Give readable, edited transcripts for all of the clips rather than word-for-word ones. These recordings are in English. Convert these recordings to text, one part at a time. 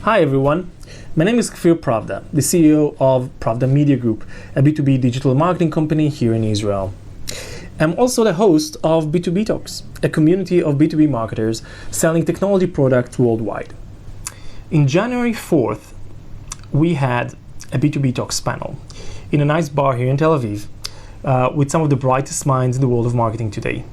Hi everyone, my name is Kfir Pravda, the CEO of Pravda Media Group, a B2B digital marketing company here in Israel. I'm also the host of B2B Talks, a community of B2B marketers selling technology products worldwide. In January 4th, we had a B2B Talks panel in a nice bar here in Tel Aviv with some of the brightest minds in the world of marketing today.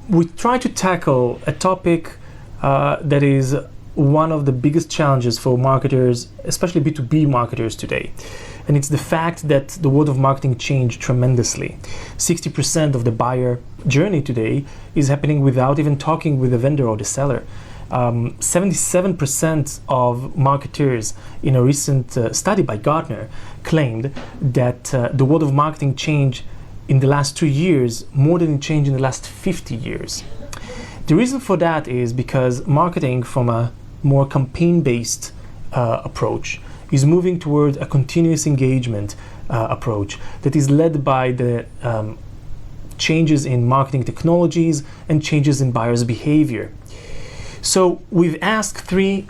We try to tackle a topic that is one of the biggest challenges for marketers, especially B2B marketers today. And it's the fact that the world of marketing changed tremendously. 60% of the buyer journey today is happening without even talking with the vendor or the seller. 77% of marketers in a recent study by Gartner claimed that the world of marketing changed in the last 2 years more than it changed in the last 50 years. The reason for that is because marketing from a more campaign-based approach is moving toward a continuous engagement approach that is led by the changes in marketing technologies and changes in buyers' behavior. So we've asked three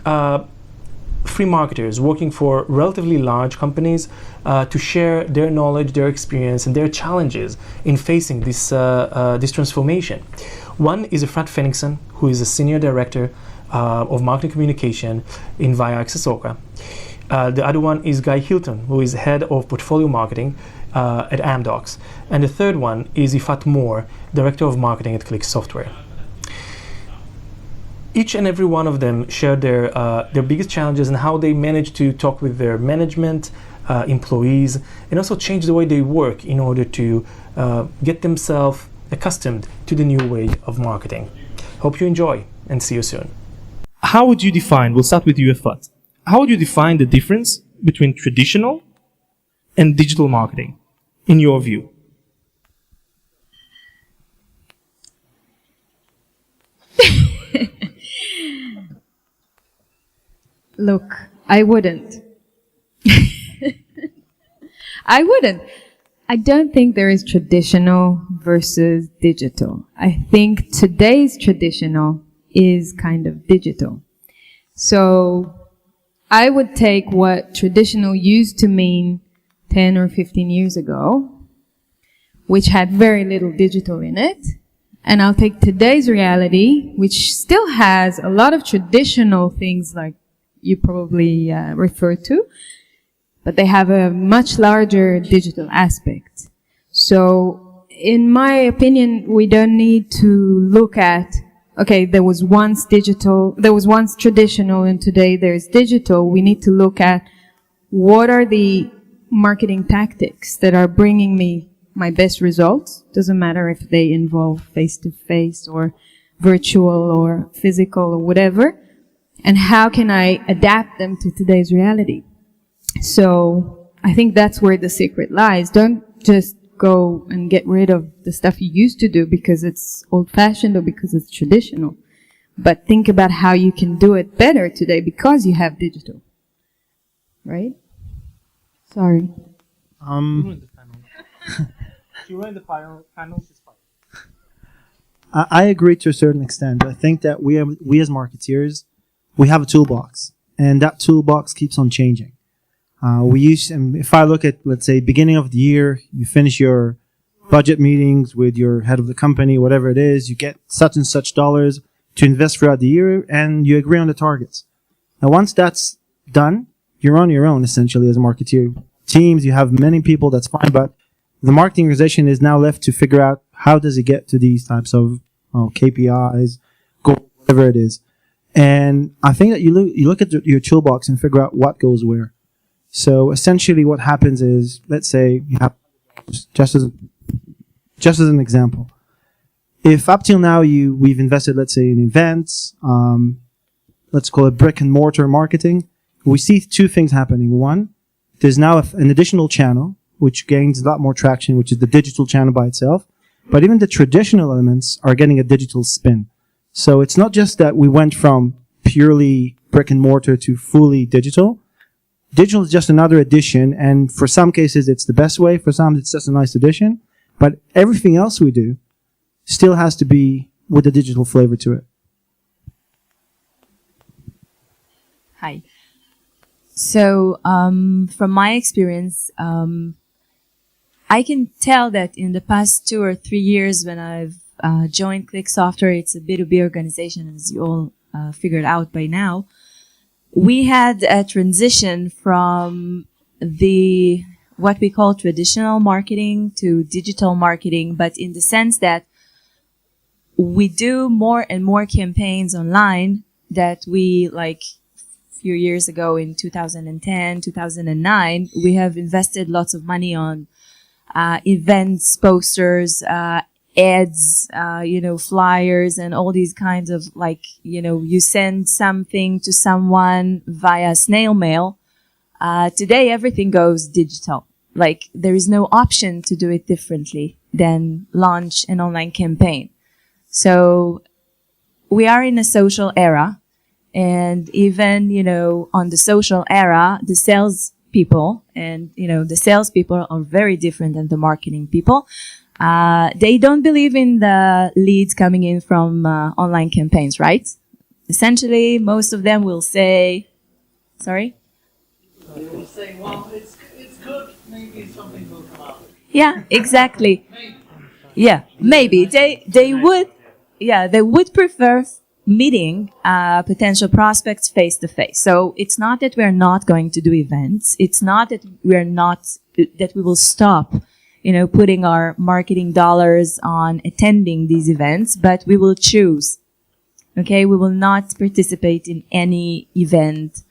marketers working for relatively large companies to share their knowledge, their experience, and their challenges in facing this transformation. One is Efrat Fenigson, who is a senior director of marketing communication in Viaccess-Orca. The other one is Hilton, who is head of portfolio marketing at Amdocs. And the third one is Yafit, director of marketing at ClickSoftware. Each and every one of them shared their biggest challenges and how they managed to talk with their management, employees, and also change the way they work in order to get themselves accustomed to the new way of marketing. Hope you enjoy and see you soon. How would you define, we'll start with you, Efrat. How would you define the difference between traditional and digital marketing, in your view? Look, I wouldn't. I don't think there is traditional versus digital. I think today's traditional is kind of digital. So I would take what traditional used to mean 10 or 15 years ago, which had very little digital in it, and I'll take today's reality, which still has a lot of traditional things like you probably refer to, but they have a much larger digital aspect. So in my opinion, we don't need to look at, okay, there was once traditional and today there's digital. We need to look at what are the marketing tactics that are bringing me my best results. Doesn't matter if they involve face-to-face or virtual or physical or whatever. And how can I adapt them to today's reality? So I think that's where the secret lies. Don't just go and get rid of the stuff you used to do because it's old-fashioned or because it's traditional. But think about how you can do it better today because you have digital. Right? Sorry. You ruined the panel. You ruined the panel. Is fine. I agree to a certain extent. I think that we as marketeers, we have a toolbox, and that toolbox keeps on changing. If I look at, let's say, beginning of the year, you finish your budget meetings with your head of the company, whatever it is, you get such and such dollars to invest throughout the year, and you agree on the targets. Now, once that's done, you're on your own, essentially, as a marketeer. Teams, you have many people, that's fine, but the marketing organization is now left to figure out how does it get to these types of KPIs, goals, whatever it is. And I think that you look at your toolbox and figure out what goes where. So essentially what happens is, let's say you have, just as an example, if up till now we've invested, let's say, in events, let's call it brick and mortar marketing, we see two things happening. One, there's now an additional channel which gains a lot more traction, which is the digital channel by itself. But even the traditional elements are getting a digital spin. So it's not just that we went from purely brick and mortar to fully digital. Digital is just another addition, and for some cases it's the best way, for some it's just a nice addition. But everything else we do still has to be with a digital flavor to it. Hi. So, from my experience, I can tell that in the past 2 or 3 years when I've joined ClickSoftware, it's a B2B organization, as you all figured out by now. We had a transition from the what we call traditional marketing to digital marketing, but in the sense that we do more and more campaigns online that we like a few years ago in 2010, 2009, we have invested lots of money on events, posters, ads, flyers and all these kinds of you send something to someone via snail mail. Today, everything goes digital. Like, there is no option to do it differently than launch an online campaign. So we are in a social era, and even, on the social era, the salespeople are very different than the marketing people. They don't believe in the leads coming in from online campaigns, right? Essentially, most of them will say, sorry? They will say, well, it's good, maybe something will come out. Yeah, exactly. Yeah, maybe. They would prefer meeting potential prospects face to face. So it's not that we're not going to do events. It's not that we will stop, putting our marketing dollars on attending these events, but we will choose. Okay, we will not participate in any event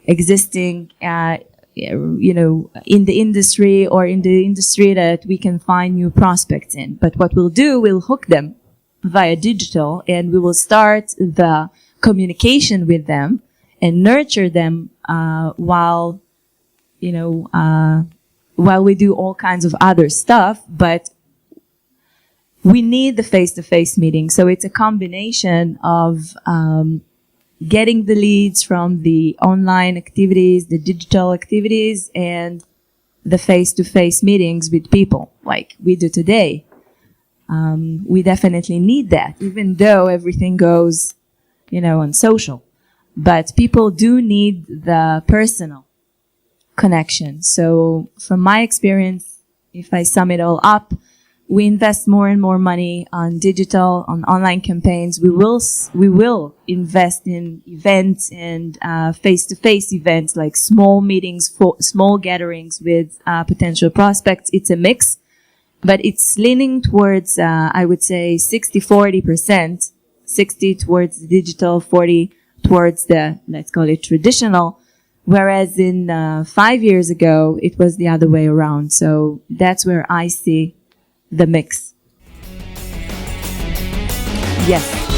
existing, in the industry or in the industry that we can find new prospects in. But what we'll do, we'll hook them via digital, and we will start the communication with them and nurture them while we do all kinds of other stuff. But we need the face-to-face meeting. So it's a combination of getting the leads from the online activities, the digital activities, and the face-to-face meetings with people like we do today. We definitely need that, even though everything goes, on social. But people do need the personal connection. So from my experience, if I sum it all up, we invest more and more money on digital, on online campaigns. We will invest in events and face-to-face events, like small meetings, small gatherings with potential prospects. It's a mix, but it's leaning towards, I would say, 60-40%, 60 towards the digital, 40 towards the, let's call it, traditional. Whereas in 5 years ago, it was the other way around. So that's where I see the mix. Yes.